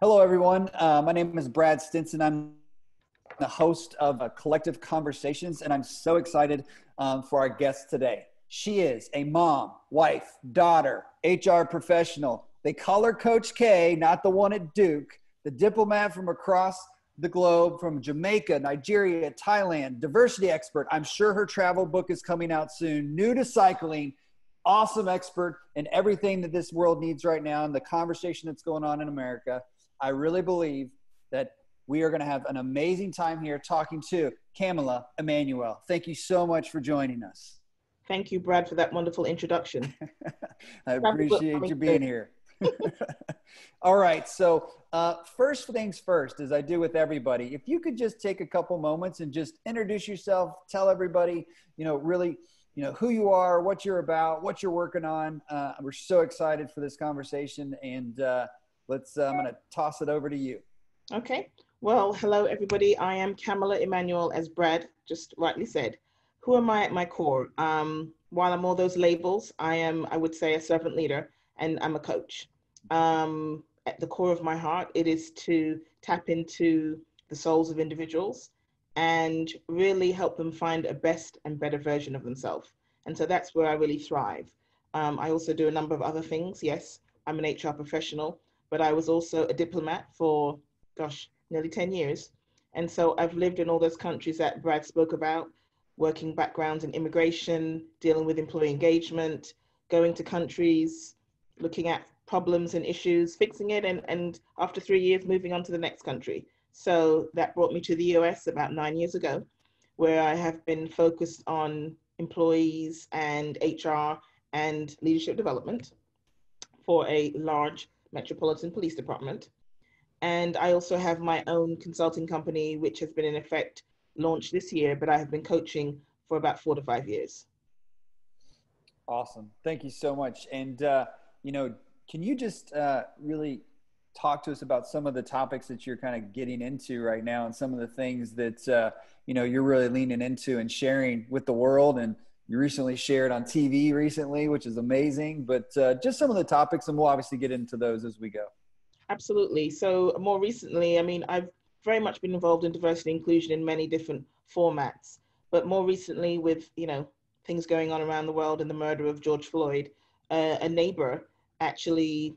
Hello, everyone. My name is Brad Stinson. I'm the host of Collective Conversations, and I'm so excited for our guest today. She is a mom, wife, daughter, HR professional. They call her Coach K, not the one at Duke, the diplomat from across the globe, from Jamaica, Nigeria, Thailand, diversity expert. I'm sure her travel book is coming out soon. New to cycling, awesome expert in everything that this world needs right now and the conversation that's going on in America. I really believe that we are going to have an amazing time here talking to Kamella Emmanuel. Thank you so much for joining us. Thank you, Brad, for that wonderful introduction. I appreciate you being here. All right. So first things first, as I do with everybody, if you could just take a couple moments and just introduce yourself, tell everybody, really, who you are, what you're about, what you're working on. We're so excited for this conversation, and I'm going to toss it over to you. Okay. Well, hello, everybody. I am Kamella Emmanuel, as Brad just rightly said. Who am I at my core? While I'm all those labels, I would say, a servant leader, and I'm a coach. At the core of my heart, it is to tap into the souls of individuals and really help them find a best and better version of themselves. And so that's where I really thrive. I also do a number of other things. Yes, I'm an HR professional, but I was also a diplomat for, nearly 10 years. And so I've lived in all those countries that Brad spoke about, working backgrounds in immigration, dealing with employee engagement, going to countries, looking at problems and issues, fixing it, and after 3 years, moving on to the next country. So that brought me to the US about 9 years ago, where I have been focused on employees and HR and leadership development for a large metropolitan police department. And I also have my own consulting company, which has been in effect launched this year, but I have been coaching for about 4 to 5 years. Awesome. Thank you so much. And, can you just really talk to us about some of the topics that you're kind of getting into right now and some of the things that, you're really leaning into and sharing with the world? And you recently shared on TV recently, which is amazing, but just some of the topics, and we'll obviously get into those as we go. Absolutely. So more recently, I've very much been involved in diversity and inclusion in many different formats, but more recently with, things going on around the world and the murder of George Floyd, a neighbor actually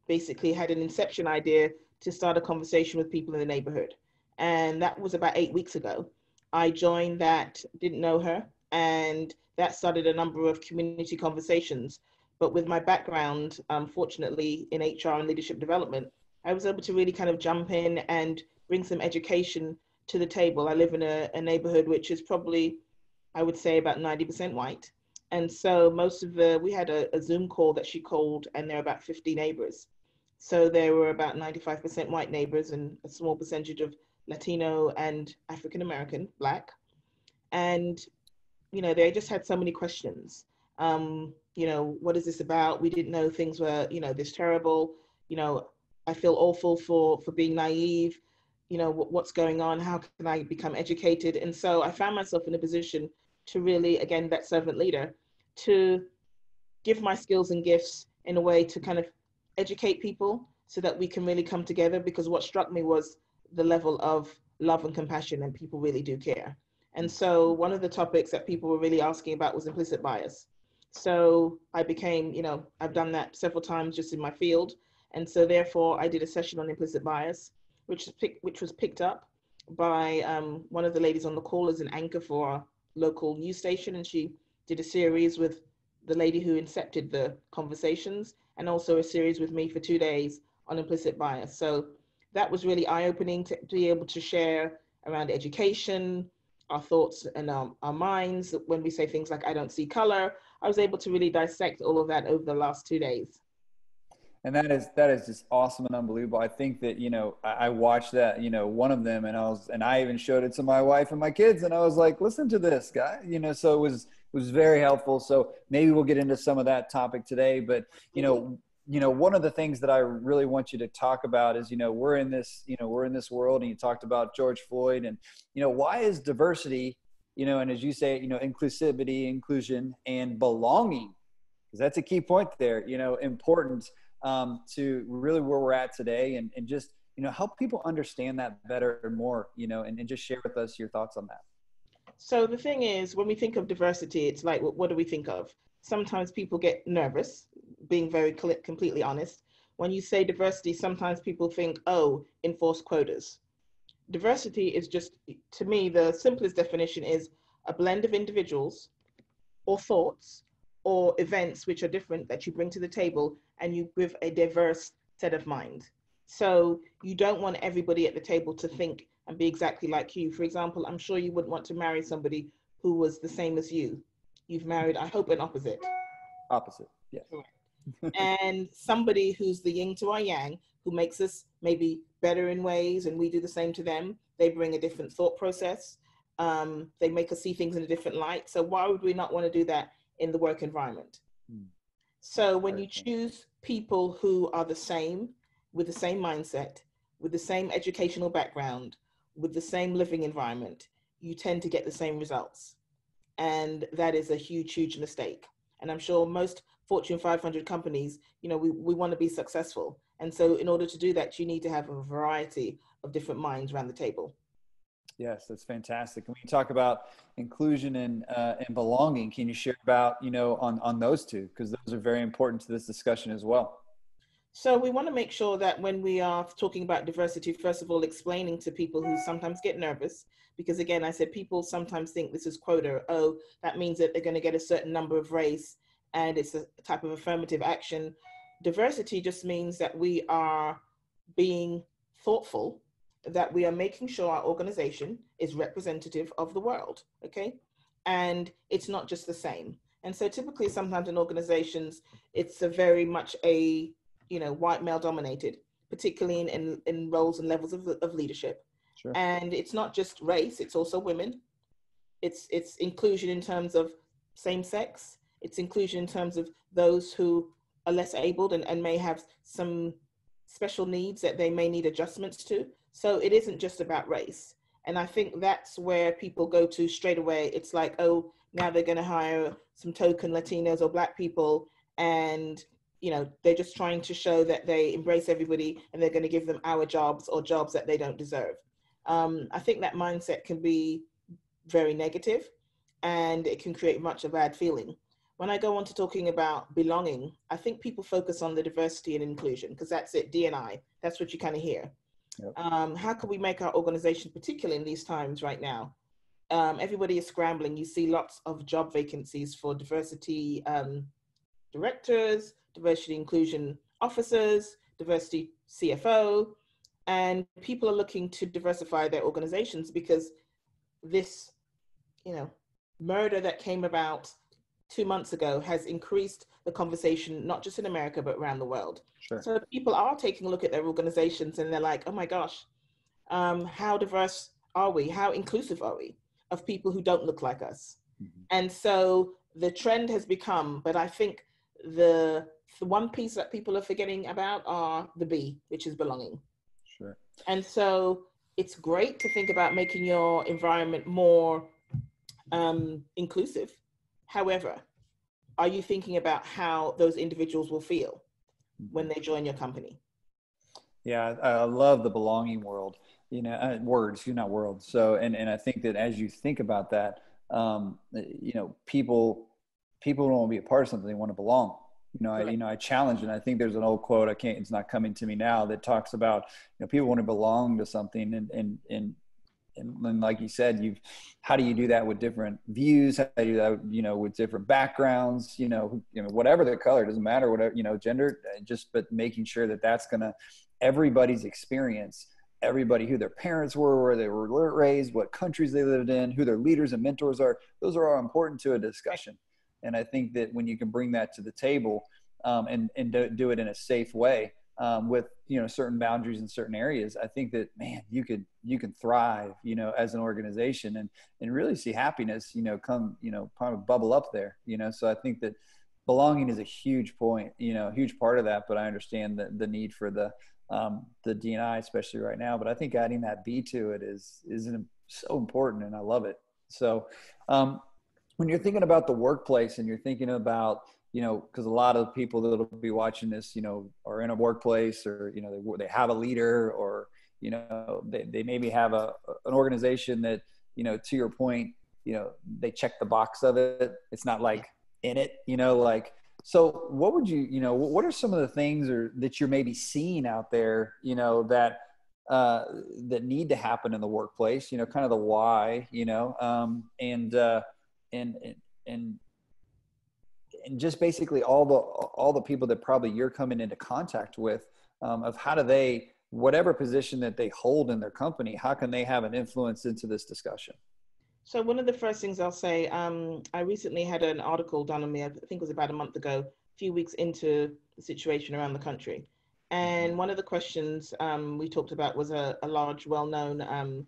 basically had an inception idea to start a conversation with people in the neighborhood. And that was about 8 weeks ago. I joined that, didn't know her, and that started a number of community conversations. But with my background, fortunately, in HR and leadership development, I was able to really kind of jump in and bring some education to the table. I live in a neighborhood which is probably, I would say, about 90% white. And so we had a Zoom call that she called, and there were about 50 neighbors. So there were about 95% white neighbors and a small percentage of Latino and African-American, Black. And, they just had so many questions. What is this about? We didn't know things were, this terrible. I feel awful for being naive. What's going on? How can I become educated? And so I found myself in a position to really, again, that servant leader, to give my skills and gifts in a way to kind of educate people so that we can really come together, because what struck me was the level of love and compassion, and people really do care. And so one of the topics that people were really asking about was implicit bias. So I became, I've done that several times just in my field. And so therefore I did a session on implicit bias, which was picked up by one of the ladies on the call as an anchor for our local news station. And she did a series with the lady who incepted the conversations, and also a series with me for 2 days on implicit bias. So that was really eye-opening to be able to share around education, our thoughts and our minds. When we say things like, I don't see color, I was able to really dissect all of that over the last 2 days. And that is just awesome and unbelievable. I think that, I watched that, one of them, and I even showed it to my wife and my kids, and I was like, listen to this guy, so it was very helpful. So maybe we'll get into some of that topic today, but, one of the things that I really want you to talk about is, we're in this world, and you talked about George Floyd, and, why is diversity, and as you say, inclusivity, inclusion, and belonging, because that's a key point there, important to really where we're at today, and just, help people understand that better and more, and just share with us your thoughts on that. So the thing is, when we think of diversity, it's like, what do we think of? Sometimes people get nervous, being very completely honest. When you say diversity, sometimes people think, oh, enforce quotas. Diversity is just, to me, the simplest definition is a blend of individuals or thoughts or events which are different that you bring to the table, and you give a diverse set of mind. So you don't want everybody at the table to think and be exactly like you. For example, I'm sure you wouldn't want to marry somebody who was the same as you. You've married, I hope, an opposite. Opposite, yes. And somebody who's the yin to our yang, who makes us maybe better in ways and we do the same to them. They bring a different thought process. They make us see things in a different light. So why would we not want to do that in the work environment? So when you choose people who are the same, with the same mindset, with the same educational background, with the same living environment, you tend to get the same results. And that is a huge, huge mistake. And I'm sure most Fortune 500 companies, we want to be successful. And so in order to do that, you need to have a variety of different minds around the table. Yes, that's fantastic. When you talk about inclusion and belonging, can you share about, on those two? Because those are very important to this discussion as well. So we want to make sure that when we are talking about diversity, first of all, explaining to people who sometimes get nervous, because again, I said people sometimes think this is quota. Oh, that means that they're going to get a certain number of race and it's a type of affirmative action. Diversity just means that we are being thoughtful, that we are making sure our organization is representative of the world, okay? And it's not just the same. And so typically sometimes in organizations, it's a very much a, white male dominated, particularly in roles and levels of leadership. Sure. And it's not just race, it's also women. It's inclusion in terms of same sex. It's inclusion in terms of those who are less abled and may have some special needs that they may need adjustments to. So it isn't just about race. And I think that's where people go to straight away. It's like, oh, now they're going to hire some token Latinos or Black people, and they're just trying to show that they embrace everybody and they're going to give them our jobs or jobs that they don't deserve. I think that mindset can be very negative and it can create much a bad feeling. When I go on to talking about belonging, I think people focus on the diversity and inclusion because that's it, D&I. That's what you kind of hear. Yep. How can we make our organization, particularly in these times right now? Everybody is scrambling. You see lots of job vacancies for diversity directors, diversity inclusion officers, diversity CFO, and people are looking to diversify their organizations because this, murder that came about 2 months ago has increased the conversation, not just in America, but around the world. Sure. So people are taking a look at their organizations and they're like, oh my gosh, how diverse are we? How inclusive are we of people who don't look like us? Mm-hmm. And so the trend has become, but I think the one piece that people are forgetting about are the B, which is belonging. Sure. And so it's great to think about making your environment more inclusive. However, are you thinking about how those individuals will feel when they join your company? Yeah, I love the belonging world, words, not world. So, and I think that as you think about that, people don't want to be a part of something, they want to belong. I challenge, and I think there's an old quote, it's not coming to me now, that talks about, people want to belong to something, and like you said, how do you do that with different views? How do you do that, with different backgrounds, whatever the color, doesn't matter, whatever, gender, but making sure that that's going to, everybody's experience, everybody, who their parents were, where they were raised, what countries they lived in, who their leaders and mentors are, those are all important to a discussion. And I think that when you can bring that to the table and do it in a safe way, with certain boundaries in certain areas, I think that, man, you can thrive as an organization and really see happiness come kind of bubble up there. So I think that belonging is a huge point, huge part of that. But I understand the need for the D&I, especially right now. But I think adding that B to it is so important, and I love it. So when you're thinking about the workplace and you're thinking about because a lot of people that'll be watching this, are in a workplace, or, they have a leader, or, they maybe have an organization that, to your point, they check the box of it. It's not like in it, so what would what are some of the things that you're maybe seeing out there, that need to happen in the workplace, kind of the why, and just basically all the people that probably you're coming into contact with, of how do they, whatever position that they hold in their company, how can they have an influence into this discussion? So one of the first things I'll say, I recently had an article done on me, I think it was about a month ago, a few weeks into the situation around the country. And one of the questions we talked about was a large, well-known,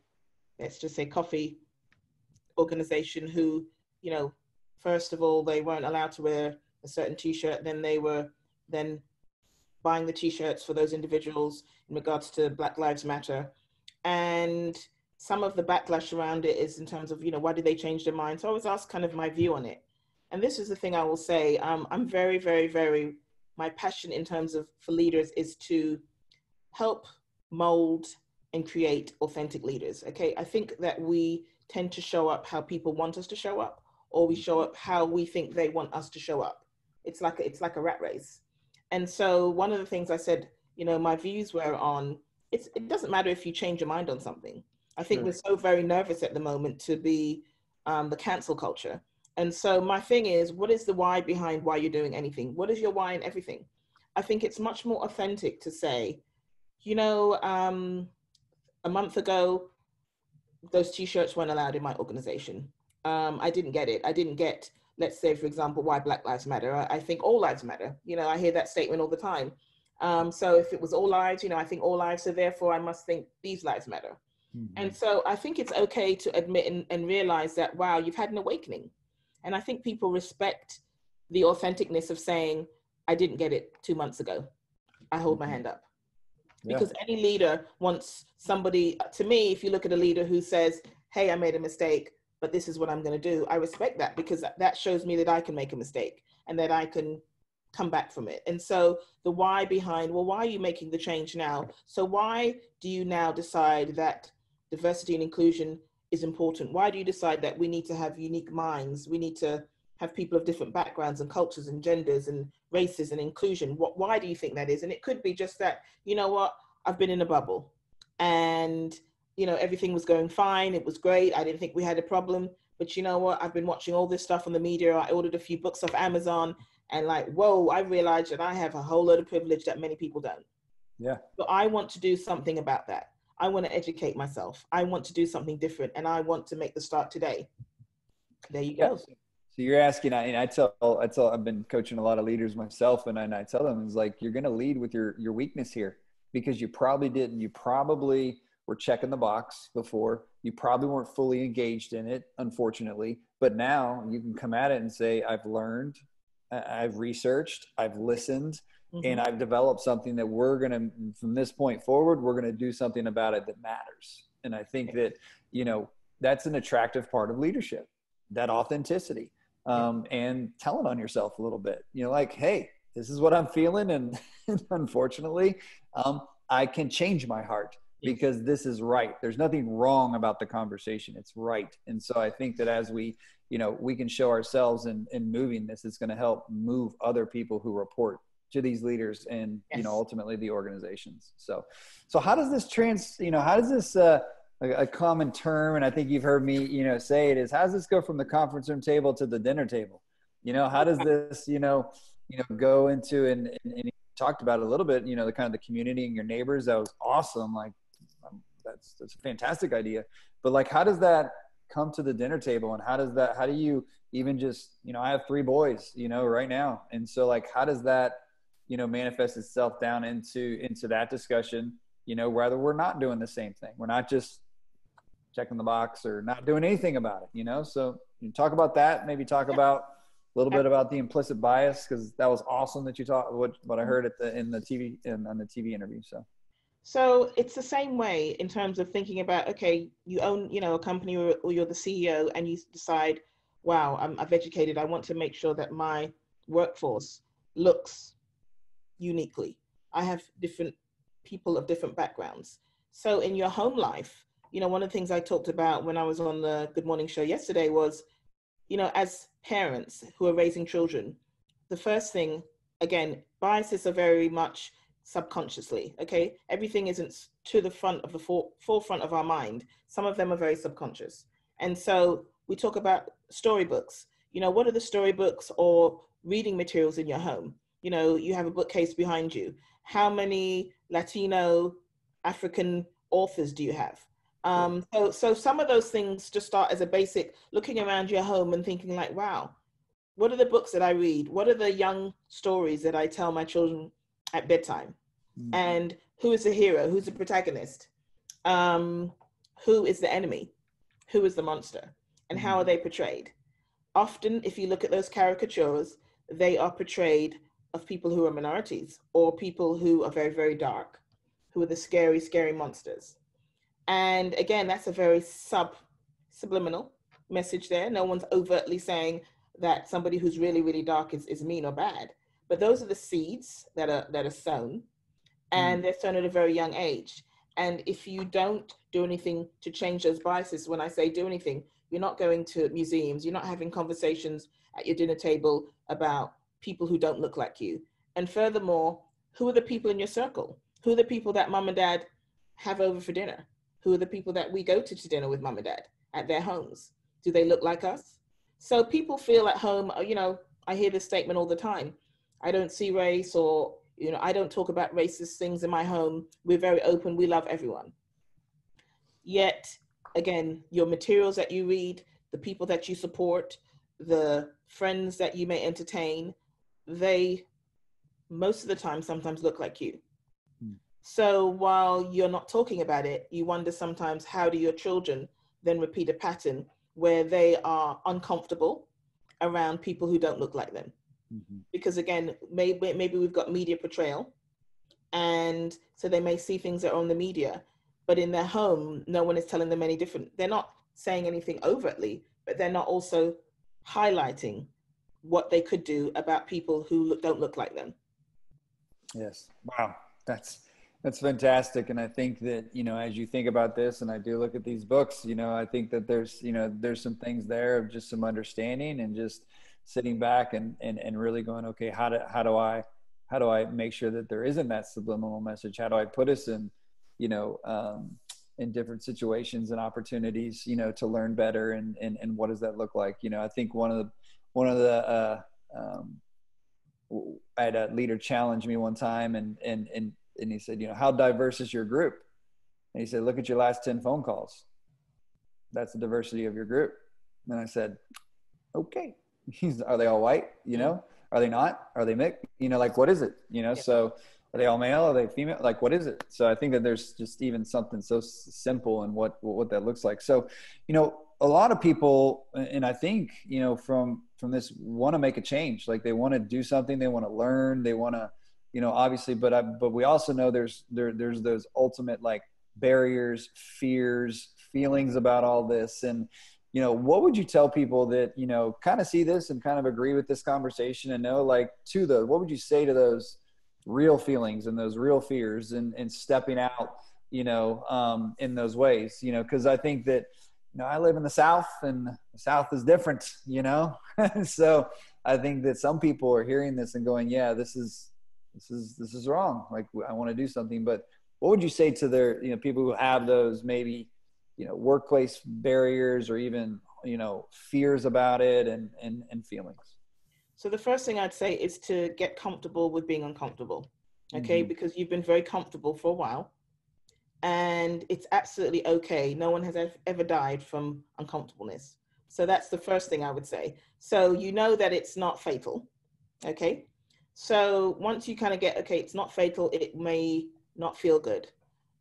let's just say coffee organization who, first of all, they weren't allowed to wear a certain T-shirt. Then they were then buying the T-shirts for those individuals in regards to Black Lives Matter. And some of the backlash around it is in terms of, why did they change their mind? So I always ask kind of my view on it. And this is the thing I will say, I'm very, very, very, my passion in terms of for leaders is to help mold and create authentic leaders. Okay. I think that we tend to show up how people want us to show up, or we show up how we think they want us to show up. It's like a rat race. And so one of the things I said, my views were on, it doesn't matter if you change your mind on something. I think we're so very nervous at the moment to be the cancel culture. And so my thing is, what is the why behind why you're doing anything? What is your why in everything? I think it's much more authentic to say, a month ago, those T-shirts weren't allowed in my organization. I didn't get it. I didn't get, let's say, for example, why Black Lives Matter. I think all lives matter. I hear that statement all the time. So if it was all lives, I think all lives, so therefore I must think these lives matter. Mm-hmm. And so I think it's okay to admit and realize that, wow, you've had an awakening. And I think people respect the authenticness of saying, I didn't get it 2 months ago. I hold my hand up. Yeah. Because any leader wants somebody, to me, if you look at a leader who says, hey, I made a mistake, but this is what I'm going to do. I respect that, because that shows me that I can make a mistake and that I can come back from it. And so the why behind, well, why are you making the change now? So why do you now decide that diversity and inclusion is important? Why do you decide that we need to have unique minds? We need to have people of different backgrounds and cultures and genders and races and inclusion. Why do you think that is? And it could be just that, I've been in a bubble and, everything was going fine. It was great. I didn't think we had a problem, but I've been watching all this stuff on the media. I ordered a few books off Amazon and whoa, I realized that I have a whole load of privilege that many people don't. Yeah. So I want to do something about that. I want to educate myself. I want to do something different, and I want to make the start today. There you go. So you're asking, I tell, I've been coaching a lot of leaders myself, and I tell them, it's like, you're going to lead with your weakness here, because you probably didn't. You probably were checking the box before. You probably weren't fully engaged in it, unfortunately. But now you can come at it and say, I've learned, I've researched, I've listened, and I've developed something that we're going to, from this point forward, we're going to do something about it that matters. And I think that, that's an attractive part of leadership, that authenticity, and telling on yourself a little bit, hey, this is what I'm feeling. And unfortunately, I can change my heart because this is right. There's nothing wrong about the conversation. It's right. And so I think that as we, we can show ourselves in moving this, it's going to help move other people who report to these leaders and, ultimately the organizations. So how does this how does this, a common term, and I think you've heard me, say it, is, how does this go from the conference room table to the dinner table? How does this, go into, and you talked about it a little bit, the kind of the community and your neighbors. That was awesome. That's a fantastic idea. But how does that come to the dinner table, and how do you even just, I have 3 boys, right now. And so how does that, manifest itself down into that discussion, whether we're not doing the same thing, we're not just checking the box or not doing anything about it, so you talk about that, maybe talk about a little bit about the implicit bias, because that was awesome that you talked, what I heard on the TV interview. So it's the same way in terms of thinking about, okay, you own, a company, or you're the CEO, and you decide, wow, I've educated, I want to make sure that my workforce looks uniquely. I have different people of different backgrounds. So in your home life, you know, one of the things I talked about when I was on the Good Morning Show yesterday was, you know, as parents who are raising children, the first thing, again, biases are very much subconsciously, okay? Everything isn't to the front of the forefront of our mind. Some of them are very subconscious. And so we talk about storybooks. You know, what are the storybooks or reading materials in your home? You know, you have a bookcase behind you. How many Latino, African authors do you have? So some of those things just start as a basic looking around your home and thinking like, wow, what are the books that I read? What are the young stories that I tell my children at bedtime? Mm-hmm. And who is the hero? Who's the protagonist? Who is the enemy? Who is the monster? And mm-hmm. how are they portrayed? Often, if you look at those caricatures, they are portrayed of people who are minorities or people who are very, very dark, who are the scary, scary monsters. And again, that's a very subliminal message there. No one's overtly saying that somebody who's really, really dark is mean or bad. But those are the seeds that are sown, and they're sown at a very young age. And if you don't do anything to change those biases, when I say do anything, you're not going to museums, you're not having conversations at your dinner table about people who don't look like you. And furthermore, who are the people in your circle? Who are the people that mom and dad have over for dinner? Who are the people that we go to dinner with mom and dad at their homes? Do they look like us? So people feel at home, you know, I hear this statement all the time. I don't see race, or, you know, I don't talk about racist things in my home. We're very open. We love everyone. Yet, again, your materials that you read, the people that you support, the friends that you may entertain, they most of the time sometimes look like you. So while you're not talking about it, you wonder sometimes, how do your children then repeat a pattern where they are uncomfortable around people who don't look like them? Mm-hmm. Because again, maybe we've got media portrayal, and so they may see things that are on the media, but in their home, no one is telling them any different. They're not saying anything overtly, but they're not also highlighting what they could do about people who don't look like them. Yes. Wow. That's fantastic. And I think that, you know, as you think about this, and I do look at these books, you know, I think that there's some things there of just some understanding and just sitting back and really going, okay, how do I make sure that there isn't that subliminal message? How do I put us in, you know, in different situations and opportunities, you know, to learn better, and what does that look like? You know, I think one of the I had a leader challenge me one time, and he said, you know, how diverse is your group? And he said, look at your last 10 phone calls. That's the diversity of your group. And I said, okay. Are they all white? You know, are they not? Are they mixed? You know, like, what is it? You know, so are they all male? Are they female? Like, what is it? So I think that there's just even something so simple in what that looks like. So, you know, a lot of people, and I think, you know, from this, want to make a change. Like, they want to do something, they want to learn, they want to, you know, obviously, but we also know there's those ultimate, like, barriers, fears, feelings about all this. And, you know, what would you tell people that, you know, kind of see this and kind of agree with this conversation and know, like, what would you say to those real feelings and those real fears and stepping out, you know, in those ways, you know, because I think that, you know, I live in the South, and the South is different, you know. So I think that some people are hearing this and going, yeah, this is wrong. Like, I want to do something. But what would you say to their, you know, people who have those maybe, you know, workplace barriers or even, you know, fears about it and feelings? So the first thing I'd say is to get comfortable with being uncomfortable, okay? Mm-hmm. Because you've been very comfortable for a while, and it's absolutely okay. No one has ever died from uncomfortableness. So that's the first thing I would say. So you know that it's not fatal, okay? So once you kind of get, okay, it's not fatal, it may not feel good.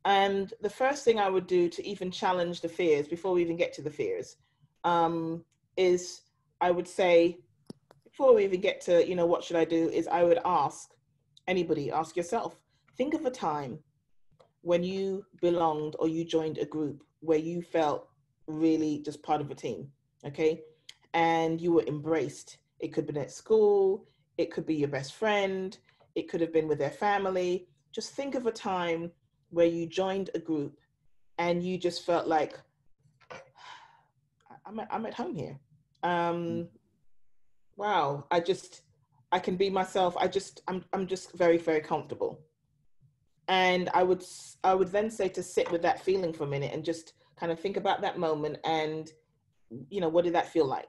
And the first thing I would do to even challenge the fears, before we even get to the fears, is I would say, before we even get to, you know, what should I do, is I would ask yourself, think of a time when you belonged or you joined a group where you felt really just part of a team, okay? And you were embraced. It could have been at school, It could be your best friend. It could have been with their family. Just think of a time where you joined a group and you just felt like, I'm at home here. Wow, I can be myself. I'm just very, very comfortable. And I would then say to sit with that feeling for a minute and just kind of think about that moment and, what did that feel like?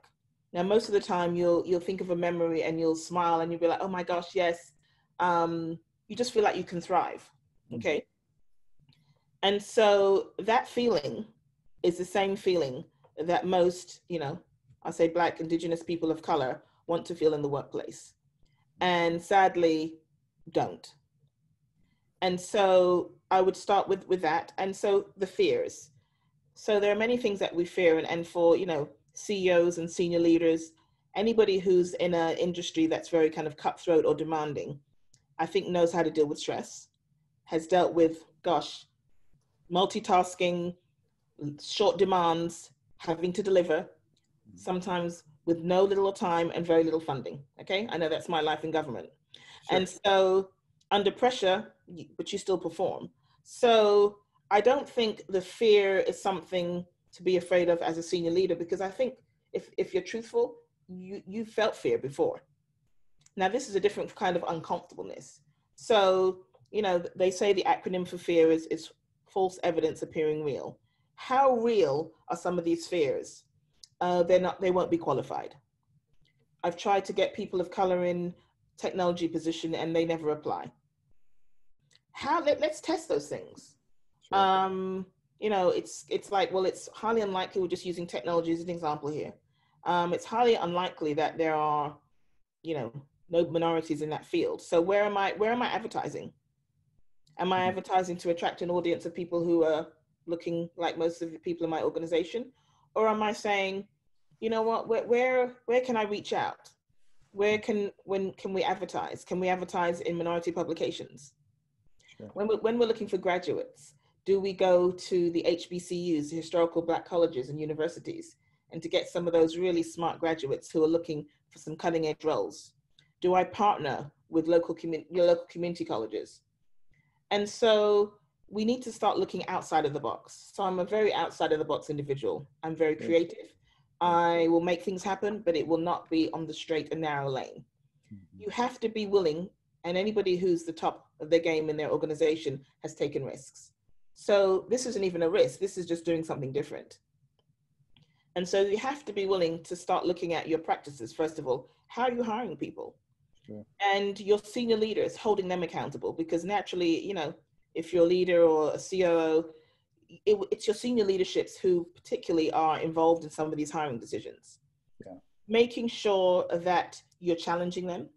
Now, most of the time you'll think of a memory and you'll smile and you'll be like, oh my gosh, yes. You just feel like you can thrive. Okay. And so that feeling is the same feeling that most, I say Black, Indigenous people of color want to feel in the workplace, and sadly don't. And so I would start with that. And so the fears. So there are many things that we fear, and for, CEOs and senior leaders, anybody who's in an industry that's very kind of cutthroat or demanding, I think knows how to deal with stress, has dealt with, multitasking, short demands, having to deliver, sometimes with no little time and very little funding. Okay, I know that's my life in government. Sure. And so under pressure, but you still perform. So I don't think the fear is something to be afraid of as a senior leader, because I think if you're truthful, you felt fear before. Now, this is a different kind of uncomfortableness. So, they say the acronym for fear is false evidence appearing real. How real are some of these fears? They won't be qualified. I've tried to get people of color in technology position and they never apply. Let's test those things. Sure. It's like, well, it's highly unlikely, we're just using technology as an example here. It's highly unlikely that there are, no minorities in that field. So where am I advertising? Am I advertising to attract an audience of people who are looking like most of the people in my organization? Or am I saying, you know what, where can I reach out? When can we advertise? Can we advertise in minority publications? Sure. When we're looking for graduates, do we go to the HBCUs, the historical Black colleges and universities, and to get some of those really smart graduates who are looking for some cutting edge roles? Do I partner with local community colleges? And so we need to start looking outside of the box. So I'm a very outside of the box individual. I'm very creative. I will make things happen, but it will not be on the straight and narrow lane. Mm-hmm. You have to be willing, and anybody who's the top of their game in their organization has taken risks. So this isn't even a risk. This is just doing something different. And so you have to be willing to start looking at your practices. First of all, how are you hiring people? Sure. And your senior leaders, holding them accountable, because naturally, if you're a leader or a COO, it's your senior leaderships who particularly are involved in some of these hiring decisions. Yeah. Making sure that you're challenging them,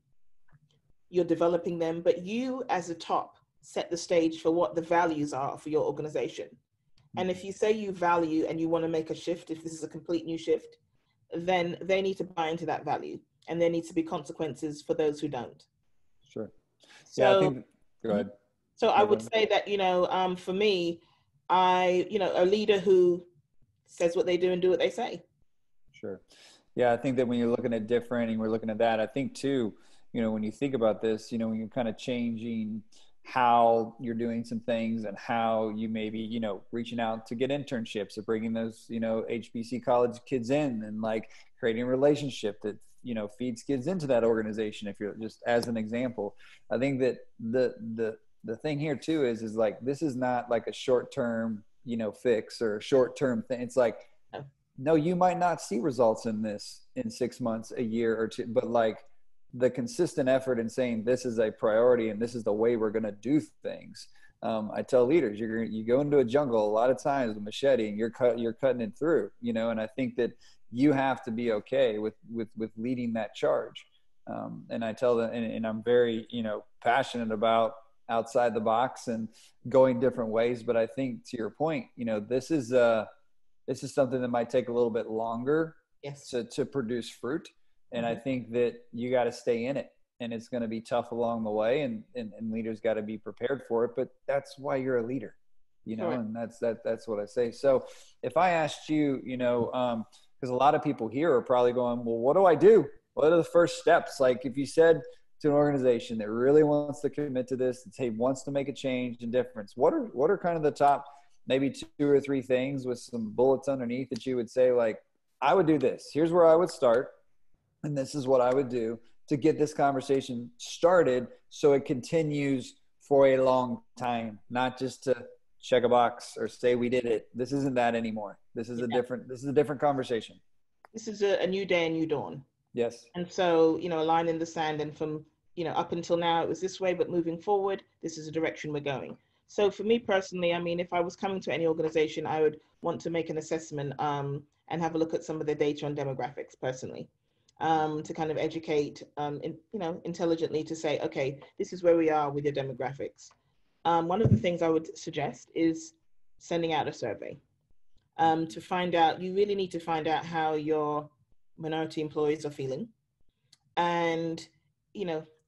you're developing them, but you as a top set the stage for what the values are for your organization. Mm-hmm. And if you say you value and you want to make a shift, if this is a complete new shift, then they need to buy into that value. And there needs to be consequences for those who don't. Sure. Yeah, I think, go ahead. So I would say that, for me, a leader who says what they do and do what they say. Sure. Yeah, I think that when you're looking at different and we're looking at that, I think too, when you think about this, when you're kind of changing how you're doing some things and how you maybe, reaching out to get internships or bringing those, HBC college kids in and like creating a relationship that, feeds kids into that organization. If you're just as an example, I think that the thing here too is like, this is not like a short-term, fix or a short-term thing. It's like, no, you might not see results in this in 6 months, a year or two, but like the consistent effort in saying this is a priority and this is the way we're going to do things. I tell leaders, you go into a jungle a lot of times with a machete and you're cutting it through, and I think that you have to be okay with leading that charge. And I tell them, and I'm very, passionate about outside the box and going different ways. But I think to your point, this is something that might take a little bit longer to produce fruit. And I think that you got to stay in it, and it's going to be tough along the way, and leaders got to be prepared for it. But that's why you're a leader, and that's what I say. So if I asked you, because a lot of people here are probably going, well, what do I do? What are the first steps? Like if you said, to an organization that really wants to commit to this, that wants to make a change and difference, what are kind of the top maybe 2 or 3 things with some bullets underneath that you would say, like, I would do this. Here's where I would start, and this is what I would do to get this conversation started so it continues for a long time, not just to check a box or say we did it. This isn't that anymore. This is a different conversation. This is a new day, a new dawn. Yes. And so, a line in the sand, and from, up until now, it was this way, but moving forward, this is the direction we're going. So for me personally, I mean, if I was coming to any organization, I would want to make an assessment and have a look at some of the data on demographics personally, to kind of educate, intelligently, to say, okay, this is where we are with your demographics. One of the things I would suggest is sending out a survey to find out. You really need to find out how your minority employees are feeling. And,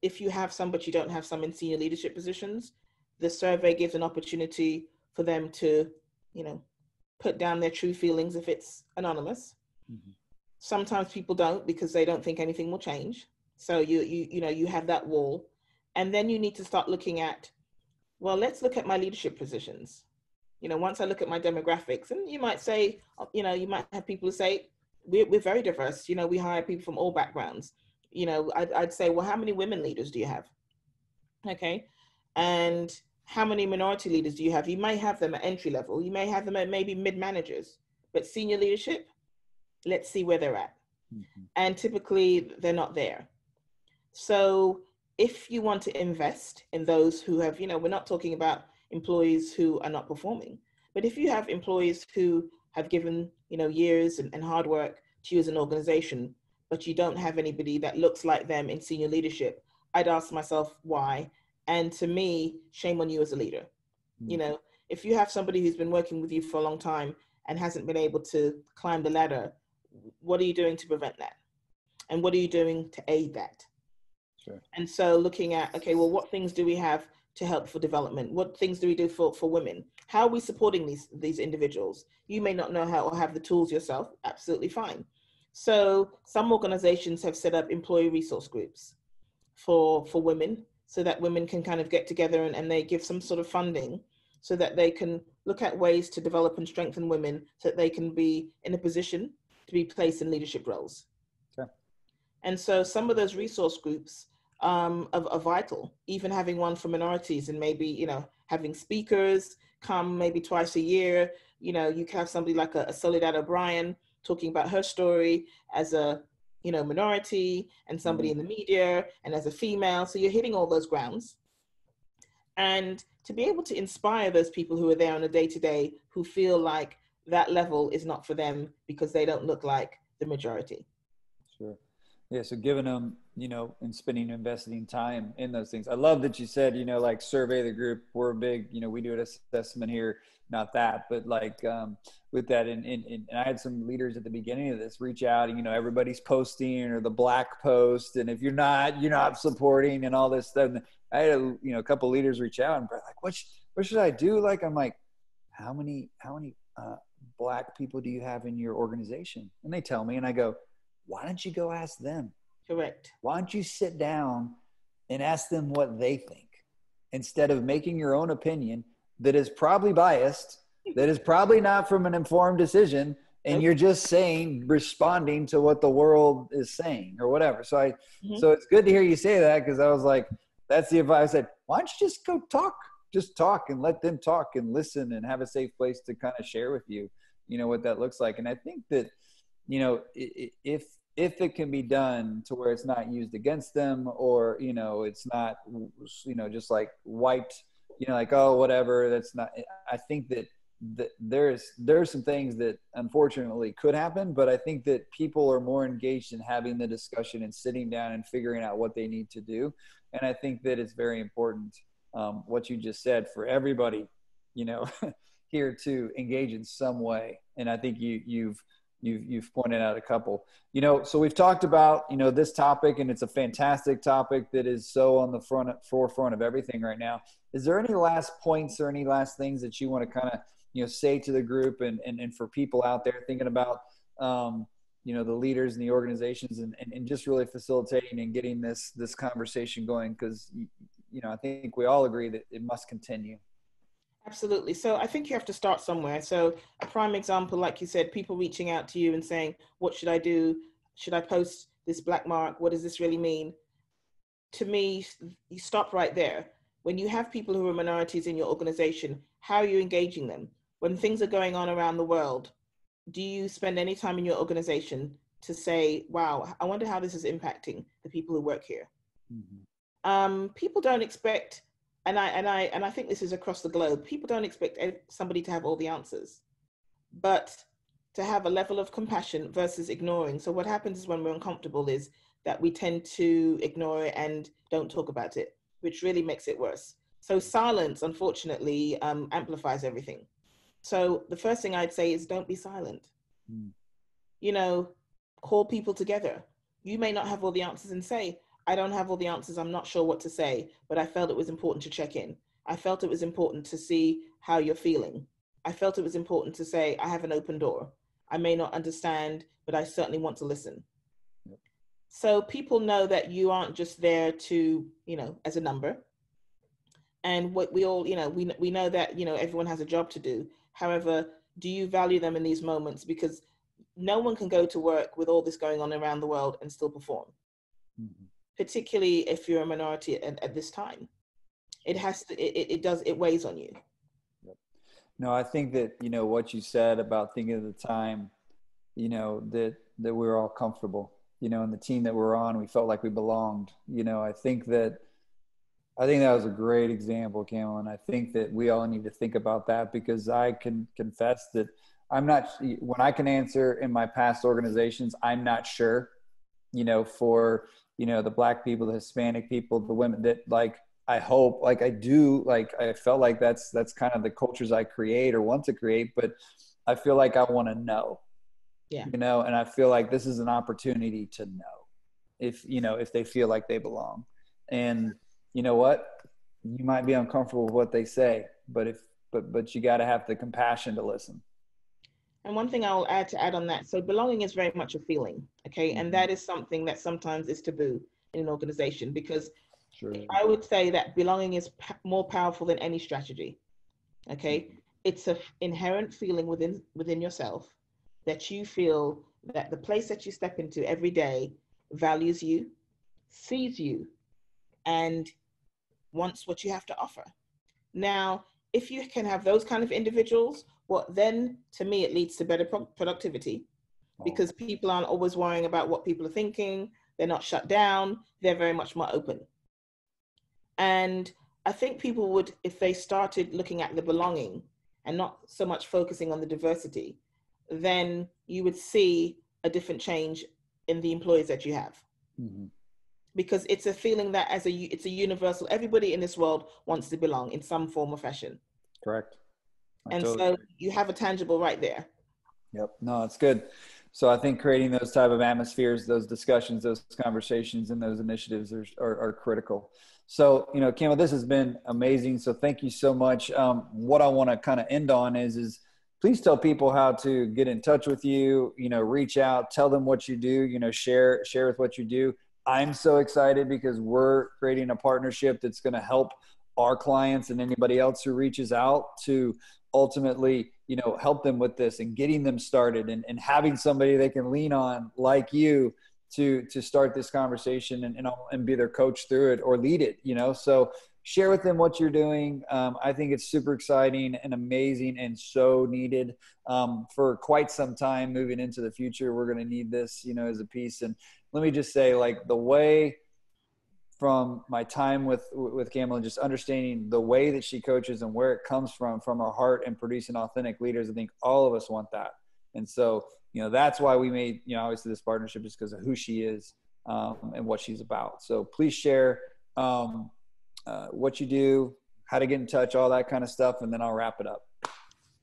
if you have some, but you don't have some in senior leadership positions, the survey gives an opportunity for them to, put down their true feelings if it's anonymous. Mm-hmm. Sometimes people don't, because they don't think anything will change. So you have that wall. And then you need to start looking at, well, let's look at my leadership positions. Once I look at my demographics, and you might say, you might have people who say, we're very diverse. We hire people from all backgrounds. I'd say, well, how many women leaders do you have? Okay. And how many minority leaders do you have? You may have them at entry level. You may have them at maybe mid-managers, but senior leadership, let's see where they're at. Mm-hmm. And typically they're not there. So if you want to invest in those who have, we're not talking about employees who are not performing, but if you have employees who have given, years and hard work to you as an organization, but you don't have anybody that looks like them in senior leadership, I'd ask myself why. And to me, shame on you as a leader. Mm-hmm. If you have somebody who's been working with you for a long time and hasn't been able to climb the ladder, what are you doing to prevent that? And what are you doing to aid that? Sure. And so looking at, okay, well, what things do we have to help for development? What things do we do for women? How are we supporting these individuals? You may not know how or have the tools yourself. Absolutely fine. So some organizations have set up employee resource groups for women, so that women can kind of get together and they give some sort of funding so that they can look at ways to develop and strengthen women so that they can be in a position to be placed in leadership roles. Okay. And so some of those resource groups are vital, even having one for minorities, and maybe, having speakers come maybe twice a year. You can have somebody like a Soledad O'Brien talking about her story as a, minority, and somebody in the media, and as a female. So you're hitting all those grounds. And to be able to inspire those people who are there on a day-to-day, who feel like that level is not for them because they don't look like the majority. Sure. Yeah. So giving them, and investing time in those things. I love that you said, like survey the group. We're a big, we do an assessment here, not that, but like with that. And I had some leaders at the beginning of this reach out, and, everybody's posting or the black post. And if you're not supporting and all this stuff. And I had a couple leaders reach out and be like, what should I do? Like, I'm like, how many black people do you have in your organization? And they tell me, and I go, why don't you go ask them? Correct. Why don't you sit down and ask them what they think, instead of making your own opinion that is probably biased, that is probably not from an informed decision, and you're just responding to what the world is saying or whatever. So so it's good to hear you say that, because I was like, that's the advice. I said, why don't you just go talk? Just talk and let them talk and listen and have a safe place to kind of share with you, what that looks like. And I think that, if it can be done to where it's not used against them, or, it's not, just like wiped, like, oh, whatever, that's not, I think that there's some things that unfortunately could happen, but I think that people are more engaged in having the discussion and sitting down and figuring out what they need to do. And I think that it's very important, what you just said, for everybody, here to engage in some way. And I think you've pointed out a couple, so we've talked about, this topic, and it's a fantastic topic that is so on the forefront of everything right now. Is there any last points or any last things that you want to kind of, say to the group and for people out there thinking about, the leaders and the organizations, and just really facilitating and getting this conversation going, because I think we all agree that it must continue. Absolutely. So I think you have to start somewhere. So a prime example, like you said, people reaching out to you and saying, what should I do? Should I post this black mark? What does this really mean? To me, you stop right there. When you have people who are minorities in your organization, how are you engaging them? When things are going on around the world, do you spend any time in your organization to say, wow, I wonder how this is impacting the people who work here? Mm-hmm. People don't expect, and I think this is across the globe, people don't expect somebody to have all the answers, but to have a level of compassion versus ignoring. So what happens is when we're uncomfortable is that we tend to ignore it and don't talk about it, which really makes it worse. So silence, unfortunately, amplifies everything. So the first thing I'd say is don't be silent. Call people together. You may not have all the answers, and say, I don't have all the answers. I'm not sure what to say, but I felt it was important to check in. I felt it was important to see how you're feeling. I felt it was important to say, I have an open door. I may not understand, but I certainly want to listen. Yep. So people know that you aren't just there to, as a number. And what we all, we know that, everyone has a job to do. However, do you value them in these moments? Because no one can go to work with all this going on around the world and still perform. Mm-hmm. Particularly if you're a minority at this time. It weighs on you. Yep. No, I think that, what you said about thinking of the time, that we were all comfortable, and the team that we're on, we felt like we belonged. I think that was a great example, Kamella, and I think that we all need to think about that, because I can confess that when I can answer in my past organizations, I'm not sure, for, the Black people, the Hispanic people, the women, that I hope, I felt like that's kind of the cultures I create or want to create, but I feel like I want to know, and I feel like this is an opportunity to know if they feel like they belong. And you know what, you might be uncomfortable with what they say, but you got to have the compassion to listen. And one thing I will add on that, so belonging is very much a feeling, okay? Mm-hmm. And that is something that sometimes is taboo in an organization, because I would say that belonging is more powerful than any strategy, okay? Mm-hmm. It's an inherent feeling within yourself that you feel that the place that you step into every day values you, sees you, and wants what you have to offer. Now, if you can have those kind of individuals, then to me, it leads to better productivity, because people aren't always worrying about what people are thinking. They're not shut down. They're very much more open. And I think people would, if they started looking at the belonging and not so much focusing on the diversity, then you would see a different change in the employees that you have. Mm-hmm. Because it's a feeling that it's a universal, everybody in this world wants to belong in some form or fashion. Correct. So you have a tangible right there. Yep. No, it's good. So I think creating those type of atmospheres, those discussions, those conversations, and those initiatives are critical. So, Kamella, this has been amazing. So thank you so much. What I want to kind of end on is please tell people how to get in touch with you, reach out, tell them what you do, share with what you do. I'm so excited because we're creating a partnership that's going to help our clients and anybody else who reaches out to ultimately, help them with this and getting them started, and having somebody they can lean on like you to start this conversation and be their coach through it or lead it, so share with them what you're doing. I think it's super exciting and amazing and so needed for quite some time moving into the future. We're going to need this, as a piece. And let me just say, the way from my time with Kamella, just understanding the way that she coaches and where it comes from her heart and producing authentic leaders, I think all of us want that. And so, that's why we made, obviously this partnership, just because of who she is and what she's about. So please share what you do, how to get in touch, all that kind of stuff, and then I'll wrap it up.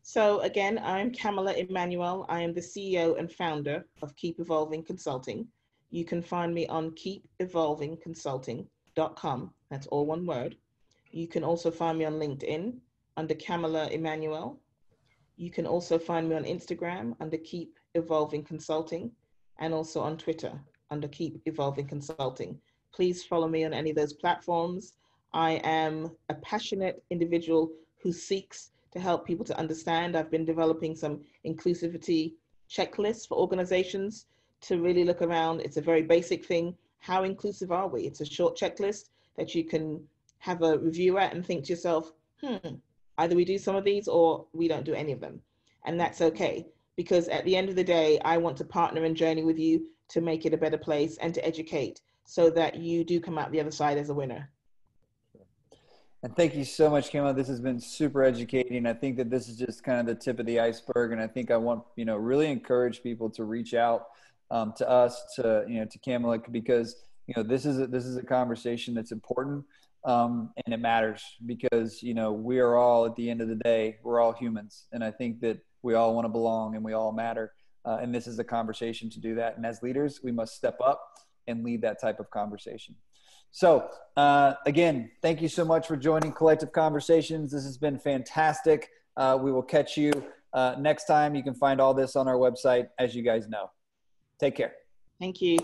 So again, I'm Kamella Emmanuel. I am the CEO and founder of Keep Evolving Consulting. You can find me on keepevolvingconsulting.com. That's all one word. You can also find me on LinkedIn under Kamella Emmanuel. You can also find me on Instagram under Keep Evolving Consulting. and also on Twitter under Keep Evolving Consulting. Please follow me on any of those platforms. I am a passionate individual who seeks to help people to understand. I've been developing some inclusivity checklists for organizations to really look around. It's a very basic thing. How inclusive are we? It's a short checklist that you can have a review at and think to yourself, either we do some of these or we don't do any of them. And that's okay, because at the end of the day, I want to partner and journey with you to make it a better place and to educate so that you do come out the other side as a winner. And thank you so much, Kamella. This has been super educating. I think that this is just kind of the tip of the iceberg. And I think I want, really encourage people to reach out to us, to Kamella, because, this is a conversation that's important. And it matters because, we are all, at the end of the day, we're all humans. And I think that we all want to belong and we all matter. And this is a conversation to do that. And as leaders, we must step up and lead that type of conversation. So again, thank you so much for joining Collective Conversations. This has been fantastic. We will catch you next time. You can find all this on our website, as you guys know. Take care. Thank you.